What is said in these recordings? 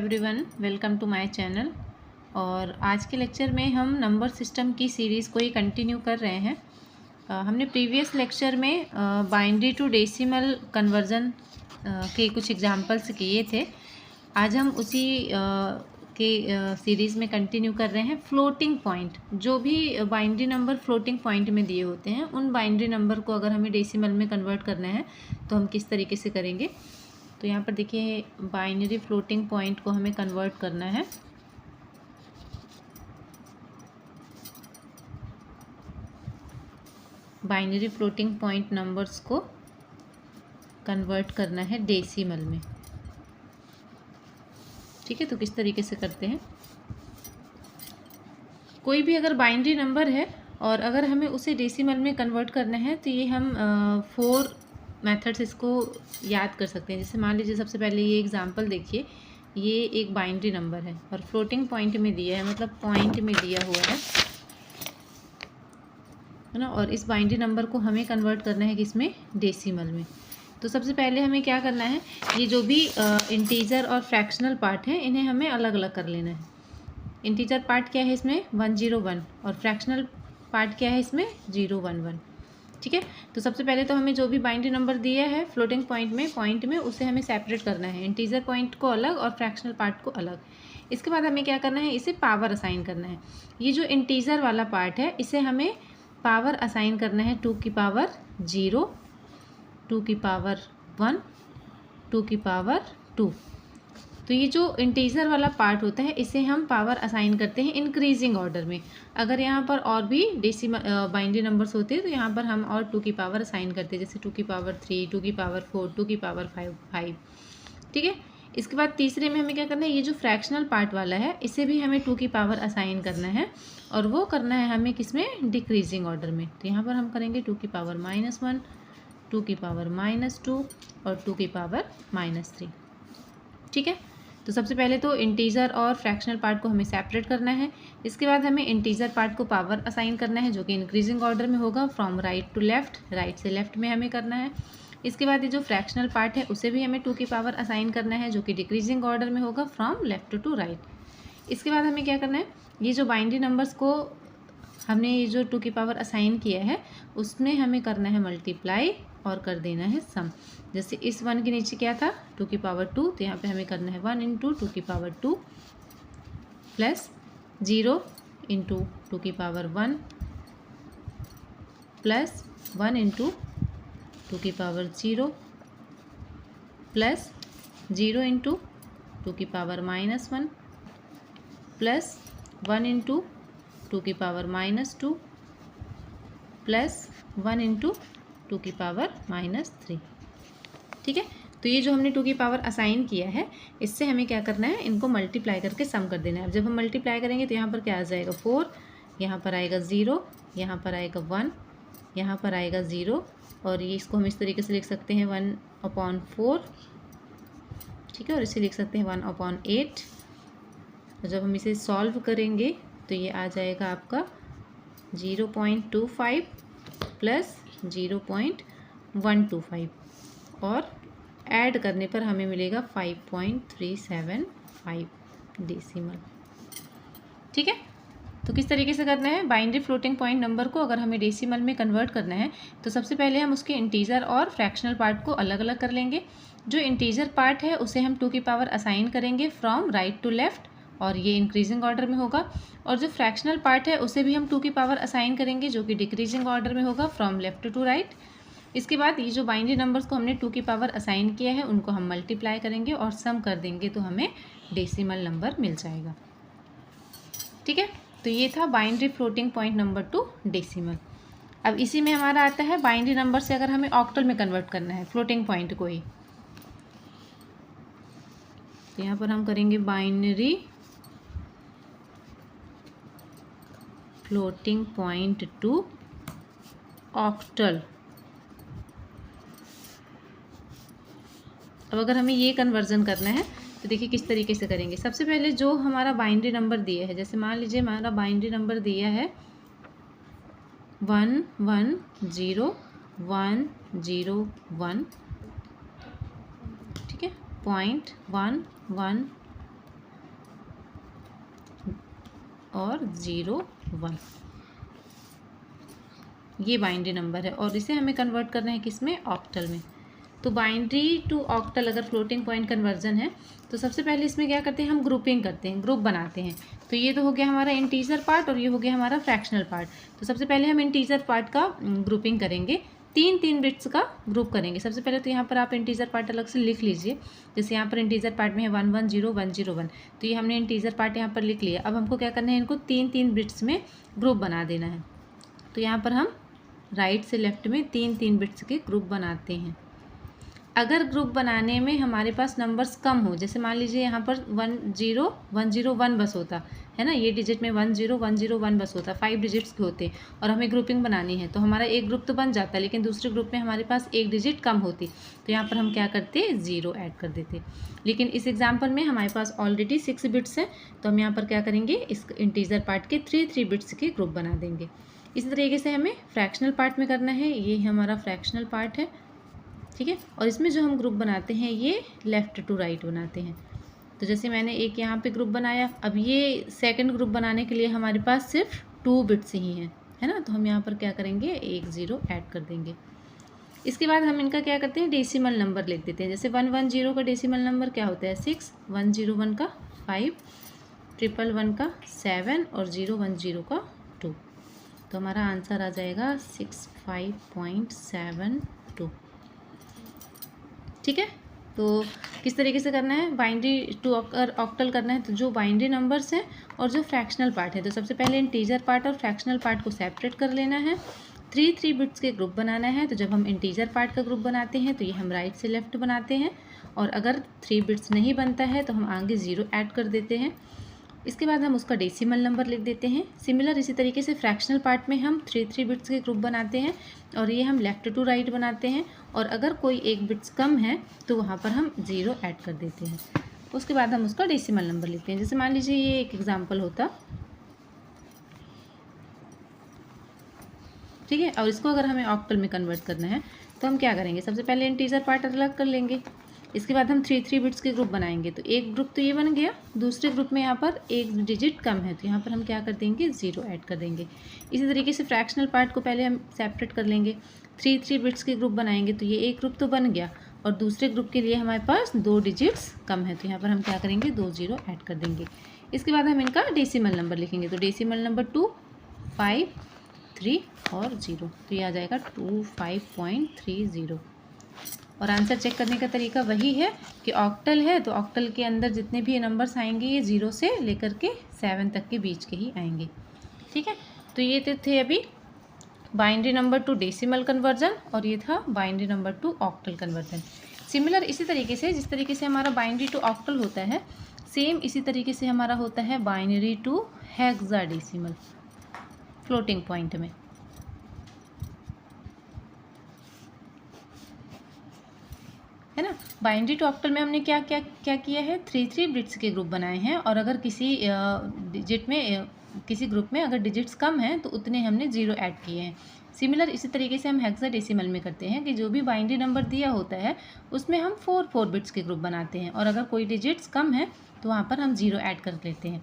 Everyone, welcome to my channel. और आज के लेक्चर में हम नंबर सिस्टम की सीरीज़ को ही कंटिन्यू कर रहे हैं। हमने प्रीवियस लेक्चर में बाइनरी टू डेसिमल कन्वर्जन के कुछ एग्जांपल्स किए थे। आज हम उसी सीरीज़ में कंटिन्यू कर रहे हैं। फ्लोटिंग पॉइंट, जो भी बाइनरी नंबर फ्लोटिंग पॉइंट में दिए होते हैं, उन बाइनरी नंबर को अगर हमें डेसिमल में कन्वर्ट करना है तो हम किस तरीके से करेंगे। तो यहाँ पर देखिए, बाइनरी फ्लोटिंग पॉइंट को हमें कन्वर्ट करना है। बाइनरी फ्लोटिंग पॉइंट नंबर्स को कन्वर्ट करना है डेसिमल में। ठीक है, तो किस तरीके से करते हैं। कोई भी अगर बाइनरी नंबर है और अगर हमें उसे डेसिमल में कन्वर्ट करना है तो ये हम 4 मेथड्स इसको याद कर सकते हैं। जैसे मान लीजिए, सबसे पहले ये एग्जांपल देखिए, ये एक बाइनरी नंबर है और फ्लोटिंग पॉइंट में दिया है, मतलब पॉइंट में दिया हुआ है ना। और इस बाइनरी नंबर को हमें कन्वर्ट करना है किसमें, डेसिमल में। तो सबसे पहले हमें क्या करना है, ये जो भी इंटीजर और फ्रैक्शनल पार्ट है इन्हें हमें अलग अलग कर लेना है। इंटीजर पार्ट क्या है इसमें 101 और फ्रैक्शनल पार्ट क्या है इसमें 011। ठीक है, तो सबसे पहले तो हमें जो भी बाइनरी नंबर दिया है फ्लोटिंग पॉइंट में उसे हमें सेपरेट करना है, इंटीजर पॉइंट को अलग और फ्रैक्शनल पार्ट को अलग। इसके बाद हमें क्या करना है, इसे पावर असाइन करना है। ये जो इंटीजर वाला पार्ट है इसे हमें पावर असाइन करना है 2 की पावर 0, 2 की पावर 1, 2 की पावर 2। तो ये जो इंटीजर वाला पार्ट होता है इसे हम पावर असाइन करते हैं इंक्रीजिंग ऑर्डर में। अगर यहाँ पर और भी डेसिमल बाइनरी नंबर्स होते हैं तो यहाँ पर हम और 2 की पावर असाइन करते हैं, जैसे 2 की पावर 3, 2 की पावर 4, 2 की पावर 5। ठीक है, इसके बाद तीसरे में हमें क्या करना है, ये जो फ्रैक्शनल पार्ट वाला है इसे भी हमें 2 की पावर असाइन करना है और वो करना है हमें किसमें, डिक्रीजिंग ऑर्डर में। तो यहाँ पर हम करेंगे 2 की पावर -1, 2 की पावर -2 और 2 की पावर -3। ठीक है, तो सबसे पहले तो इंटीजर और फ्रैक्शनल पार्ट को हमें सेपरेट करना है। इसके बाद हमें इंटीजर पार्ट को पावर असाइन करना है जो कि इंक्रीजिंग ऑर्डर में होगा, from right to left, right से लेफ्ट में हमें करना है। इसके बाद ये जो फ्रैक्शनल पार्ट है उसे भी हमें 2 की पावर असाइन करना है जो कि डिक्रीजिंग ऑर्डर में होगा, फ्रॉम लेफ्ट टू राइट। इसके बाद हमें क्या करना है, ये जो बाइनरी नंबर्स को हमने ये जो 2 की पावर असाइन किया है उसमें हमें करना है मल्टीप्लाई और कर देना है सम। जैसे इस 1 के नीचे क्या था 2 की पावर 2, तो यहाँ पे हमें करना है 1 इंटू 2 की पावर 2 प्लस 0 इंटू 2 की पावर 1 प्लस 1 इंटू 2 की पावर 0 प्लस 0 इंटू 2 की पावर -1 प्लस 1 इंटू 2 की पावर -2 प्लस 1 इंटू 2 की पावर -3। ठीक है, तो ये जो हमने 2 की पावर असाइन किया है इससे हमें क्या करना है, इनको मल्टीप्लाई करके सम कर देना है। अब जब हम मल्टीप्लाई करेंगे तो यहाँ पर क्या आ जाएगा 4, यहाँ पर आएगा 0, यहाँ पर आएगा 1, यहाँ पर आएगा 0 और ये इसको हम इस तरीके से लिख सकते हैं 1/4। ठीक है, और इसे लिख सकते हैं 1/8। और जब हम इसे सॉल्व करेंगे तो ये आ जाएगा आपका 0.25 प्लस 0.125 और ऐड करने पर हमें मिलेगा 5.375 डेसिमल। ठीक है, तो किस तरीके से करना है, बाइनरी फ्लोटिंग पॉइंट नंबर को अगर हमें डेसिमल में कन्वर्ट करना है तो सबसे पहले हम उसके इंटीजर और फ्रैक्शनल पार्ट को अलग अलग कर लेंगे। जो इंटीजर पार्ट है उसे हम 2 की पावर असाइन करेंगे फ्रॉम राइट टू लेफ्ट और ये इंक्रीजिंग ऑर्डर में होगा, और जो फ्रैक्शनल पार्ट है उसे भी हम 2 की पावर असाइन करेंगे जो कि डिक्रीजिंग ऑर्डर में होगा, फ्रॉम लेफ्ट टू राइट। इसके बाद ये जो बाइनरी नंबर्स को हमने 2 की पावर असाइन किया है उनको हम मल्टीप्लाई करेंगे और सम कर देंगे तो हमें डेसिमल नंबर मिल जाएगा। ठीक है, तो ये था binary floating point number 2 decimal. अब इसी में हमारा आता है बाइनरी नंबर से अगर हमें ऑक्टल में कन्वर्ट करना है फ्लोटिंग पॉइंट को ही, तो यहाँ पर हम करेंगे binary floating point two octal. अब अगर हमें ये कन्वर्जन करना है तो देखिए किस तरीके से करेंगे। सबसे पहले जो हमारा बाइनरी नंबर दिया है, जैसे मान लीजिए हमारा बाइनरी नंबर दिया है 110 101। ठीक है, 0.111 और 01, ये बाइनरी नंबर है और इसे हमें कन्वर्ट करना है किसमें, ऑक्टल में। तो बाइनरी टू ऑक्टल अगर फ्लोटिंग पॉइंट कन्वर्जन है तो सबसे पहले इसमें क्या करते हैं, हम ग्रुपिंग करते हैं, ग्रुप बनाते हैं। तो ये तो हो गया हमारा इंटीजर पार्ट और ये हो गया हमारा फ्रैक्शनल पार्ट। तो सबसे पहले हम इंटीजर पार्ट का ग्रुपिंग करेंगे, 3 बिट्स का ग्रुप करेंगे। सबसे पहले तो यहाँ पर आप इंटीजर पार्ट अलग से लिख लीजिए। जैसे यहाँ पर इंटीजर पार्ट में है 110101, तो ये हमने इंटीजर पार्ट यहाँ पर लिख लिया। अब हमको क्या करना है, इनको 3 बिट्स में ग्रुप बना देना है। तो यहाँ पर हम राइट से लेफ्ट में 3 बिट्स के ग्रुप बनाते हैं। अगर ग्रुप बनाने में हमारे पास नंबर्स कम हो, जैसे मान लीजिए यहाँ पर 10101 बस होता है ना, ये डिजिट में 10101 बस होता, 5 डिजिट्स के होते और हमें ग्रुपिंग बनानी है, तो हमारा एक ग्रुप तो बन जाता, लेकिन दूसरे ग्रुप में हमारे पास एक डिजिट कम होती, तो यहाँ पर हम क्या करते, 0 ऐड कर देते। लेकिन इस एग्जाम्पल में हमारे पास ऑलरेडी 6 बिट्स हैं, तो हम यहाँ पर क्या करेंगे, इस इंटीजर पार्ट के 3 बिट्स के ग्रुप बना देंगे। इसी तरीके से हमें फ्रैक्शनल पार्ट में करना है। ये हमारा फ्रैक्शनल पार्ट है, ठीक है, और इसमें जो हम ग्रुप बनाते हैं ये लेफ़्ट टू राइट बनाते हैं। तो जैसे मैंने एक यहाँ पे ग्रुप बनाया, अब ये सेकंड ग्रुप बनाने के लिए हमारे पास सिर्फ 2 बिट्स ही हैं, है ना, तो हम यहाँ पर क्या करेंगे, 1 0 ऐड कर देंगे। इसके बाद हम इनका क्या करते हैं, डेसिमल नंबर लिख देते हैं। जैसे 110 का डेसिमल नंबर क्या होता है, 6, 101 का 5, 111 का 7 और 010 का 2। तो हमारा आंसर आ जाएगा 65.72। ठीक है, तो किस तरीके से करना है, बाइनरी टू ऑक्टल करना है, तो जो बाइनरी नंबर्स हैं और जो फ्रैक्शनल पार्ट है, तो सबसे पहले इंटीजर पार्ट और फ्रैक्शनल पार्ट को सेपरेट कर लेना है, 3 बिट्स के ग्रुप बनाना है। तो जब हम इंटीजर पार्ट का ग्रुप बनाते हैं तो ये हम राइट से लेफ्ट बनाते हैं, और अगर 3 बिट्स नहीं बनता है तो हम आगे 0 ऐड कर देते हैं। इसके बाद हम उसका डेसिमल नंबर लिख देते हैं। सिमिलर इसी तरीके से फ्रैक्शनल पार्ट में हम 3 बिट्स के ग्रुप बनाते हैं और ये हम लेफ़्ट टू राइट बनाते हैं, और अगर कोई 1 बिट्स कम है तो वहाँ पर हम 0 ऐड कर देते हैं। उसके बाद हम उसका डेसिमल नंबर लिखते हैं। जैसे मान लीजिए ये एक एग्जांपल होता, ठीक है, और इसको अगर हमें ऑक्टल में कन्वर्ट करना है तो हम क्या करेंगे, सबसे पहले इंटीजर पार्ट अलग कर लेंगे। इसके बाद हम 3 बिट्स के ग्रुप बनाएंगे, तो एक ग्रुप तो ये बन गया, दूसरे ग्रुप में यहाँ पर एक डिजिट कम है तो यहाँ पर हम क्या कर देंगे, 0 ऐड कर देंगे। इसी तरीके से फ्रैक्शनल पार्ट को पहले हम सेपरेट कर लेंगे, 3 बिट्स के ग्रुप बनाएंगे, तो ये एक ग्रुप तो बन गया और दूसरे ग्रुप के लिए हमारे पास 2 डिजिट्स कम है, तो यहाँ पर हम क्या करेंगे, 2 0 ऐड कर देंगे। इसके बाद हम इनका डेसिमल नंबर लिखेंगे, तो डेसिमल नंबर 2, 5, 3 और 0, तो ये आ जाएगा 25.30। और आंसर चेक करने का तरीका वही है कि ऑक्टल है तो ऑक्टल के अंदर जितने भी नंबर्स आएंगे ये 0 से लेकर के 7 तक के बीच के ही आएंगे। ठीक है, तो ये तो थे अभी binary number two decimal conversion और ये था binary number two octal conversion. Similar इसी तरीके से जिस तरीके से हमारा बाइनरी टू ऑक्टल होता है, सेम इसी तरीके से हमारा होता है binary to hexadecimal floating point में। है ना, बाइनरी टू ऑक्टल में हमने क्या क्या क्या किया है, 3 बिट्स के ग्रुप बनाए हैं, और अगर किसी डिजिट में किसी ग्रुप में अगर डिजिट्स कम हैं तो उतने हमने 0 ऐड किए हैं। सिमिलर इसी तरीके से हम हेक्साडेसिमल में करते हैं कि जो भी बाइनरी नंबर दिया होता है उसमें हम 4 बिट्स के ग्रुप बनाते हैं, और अगर कोई डिजिट्स कम है तो वहाँ पर हम 0 ऐड कर लेते हैं।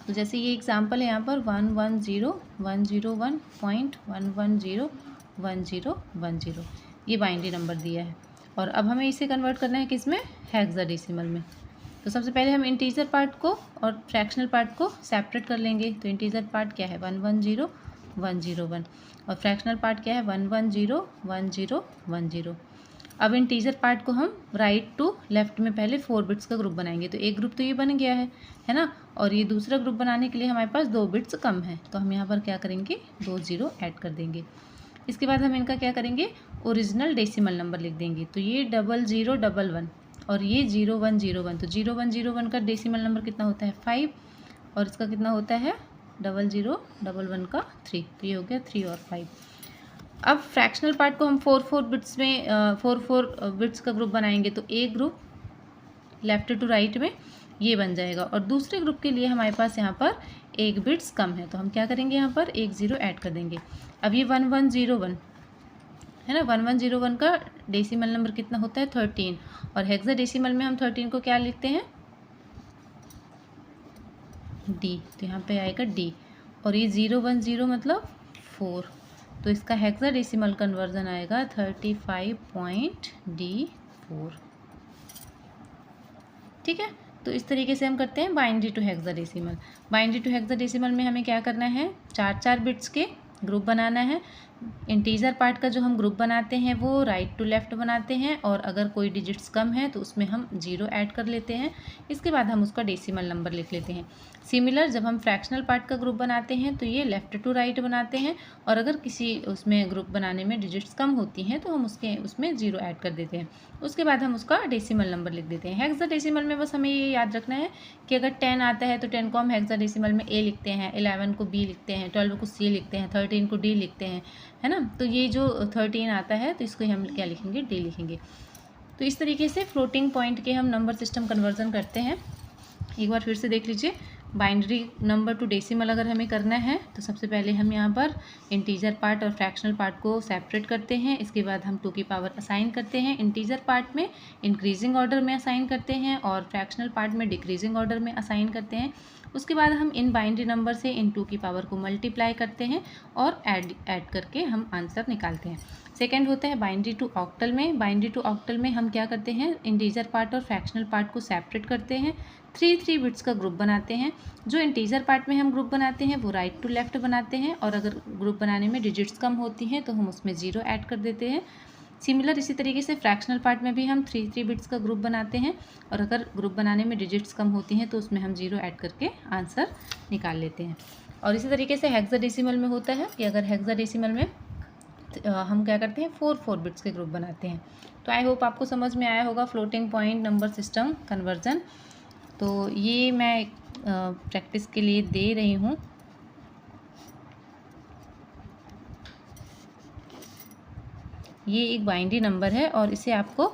तो जैसे ये एग्जाम्पल है यहाँ पर 110.101.110.1010 ये बाइनरी नंबर दिया है, और अब हमें इसे कन्वर्ट करना है किस में, हेक्साडेसिमल में। तो सबसे पहले हम इंटीजर पार्ट को और फ्रैक्शनल पार्ट को सेपरेट कर लेंगे। तो इंटीजर पार्ट क्या है, 110101, और फ्रैक्शनल पार्ट क्या है, 1101010। अब इंटीजर पार्ट को हम राइट टू लेफ्ट में पहले 4 बिट्स का ग्रुप बनाएंगे, तो एक ग्रुप तो ये बन गया है ना, और ये दूसरा ग्रुप बनाने के लिए हमारे पास 2 बिट्स कम है, तो हम यहाँ पर क्या करेंगे, 2 0 ऐड कर देंगे। इसके बाद हम इनका क्या करेंगे, ओरिजिनल डेसिमल नंबर लिख देंगे। तो ये 0011 और ये 0101, तो 0101 का डेसिमल नंबर कितना होता है, 5, और इसका कितना होता है 0011 का 3, तो ये हो गया 3 और 5। अब फ्रैक्शनल पार्ट को हम 4 बिट्स में 4 बिट्स का ग्रुप बनाएंगे, तो एक ग्रुप लेफ्ट टू राइट में ये बन जाएगा, और दूसरे ग्रुप के लिए हमारे पास यहाँ पर 1 बिट्स कम है, तो हम क्या करेंगे, यहाँ पर 1 0 ऐड कर देंगे। अब ये 1101 है ना, 1101 का डेसिमल नंबर कितना होता है, 13, और हेक्साडेसिमल में हम 13 को क्या लिखते हैं, डी, तो यहाँ पे आएगा डी, और ये 010 मतलब 4, तो इसका हेक्साडेसिमल कन्वर्जन आएगा 35.D4। ठीक है, तो इस तरीके से हम करते हैं binary to hexadecimal. Binary to hexadecimal में हमें क्या करना है, 4 बिट्स के ग्रुप बनाना है। इंटीजर पार्ट का जो हम ग्रुप बनाते हैं वो राइट टू लेफ़्ट बनाते हैं, और अगर कोई डिजिट्स कम है तो उसमें हम 0 ऐड कर लेते हैं। इसके बाद हम उसका डेसिमल नंबर लिख लेते हैं। सिमिलर जब हम फ्रैक्शनल पार्ट का ग्रुप बनाते हैं तो ये लेफ़्ट टू राइट बनाते हैं, और अगर किसी उसमें ग्रुप बनाने में डिजिट्स कम होती हैं तो हम उसमें 0 ऐड कर देते हैं। उसके बाद हम उसका डेसिमल नंबर लिख देते हैं। हेक्साडेसिमल में बस हमें ये याद रखना है कि अगर 10 आता है तो 10 को हम हेक्साडेसिमल में ए लिखते हैं, 11 को बी लिखते हैं, 12 को सी लिखते हैं, 13 को डी लिखते हैं, है ना। तो ये जो 13 आता है तो इसको हम क्या लिखेंगे, डी लिखेंगे। तो इस तरीके से फ्लोटिंग पॉइंट के हम नंबर सिस्टम कन्वर्जन करते हैं। एक बार फिर से देख लीजिए, बाइनरी नंबर टू डेसिमल अगर हमें करना है तो सबसे पहले हम यहाँ पर इंटीजर पार्ट और फ्रैक्शनल पार्ट को सेपरेट करते हैं। इसके बाद हम 2 की पावर असाइन करते हैं। इंटीजर पार्ट में इंक्रीजिंग ऑर्डर में असाइन करते हैं और फ्रैक्शनल पार्ट में डिक्रीजिंग ऑर्डर में असाइन करते हैं। उसके बाद हम इन बाइनरी नंबर से इन 2 की पावर को मल्टीप्लाई करते हैं और ऐड करके हम आंसर निकालते हैं। सेकेंड होता है बाइनरी टू ऑक्टल में। बाइनरी टू ऑक्टल में हम क्या करते हैं, इंटीजर पार्ट और फ्रैक्शनल पार्ट को सेपरेट करते हैं, 3 बिट्स का ग्रुप बनाते हैं। जो इंटीजर पार्ट में हम ग्रुप बनाते हैं वो राइट टू लेफ़्ट बनाते हैं, और अगर ग्रुप बनाने में डिजिट्स कम होती हैं तो हम उसमें 0 ऐड कर देते हैं। सिमिलर इसी तरीके से फ्रैक्शनल पार्ट में भी हम 3 बिट्स का ग्रुप बनाते हैं, और अगर ग्रुप बनाने में डिजिट्स कम होती हैं तो उसमें हम 0 ऐड करके आंसर निकाल लेते हैं। और इसी तरीके से हेक्साडेसिमल में होता है कि अगर हेक्साडेसिमल में हम क्या करते हैं, 4 बिट्स के ग्रुप बनाते हैं। तो आई होप आपको समझ में आया होगा floating point number system conversion. तो ये मैं प्रैक्टिस के लिए दे रही हूँ। ये एक बाइनरी नंबर है और इसे आपको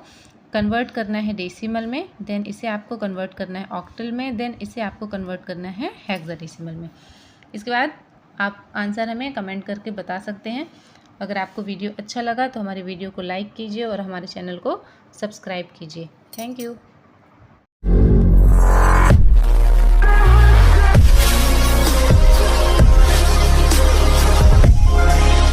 कन्वर्ट करना है डेसिमल में, देन इसे आपको कन्वर्ट करना है ऑक्टल में, देन इसे आपको कन्वर्ट करना है हेक्साडेसिमल में। इसके बाद आप आंसर हमें कमेंट करके बता सकते हैं। अगर आपको वीडियो अच्छा लगा तो हमारे वीडियो को लाइक कीजिए और हमारे चैनल को सब्सक्राइब कीजिए। Thank you.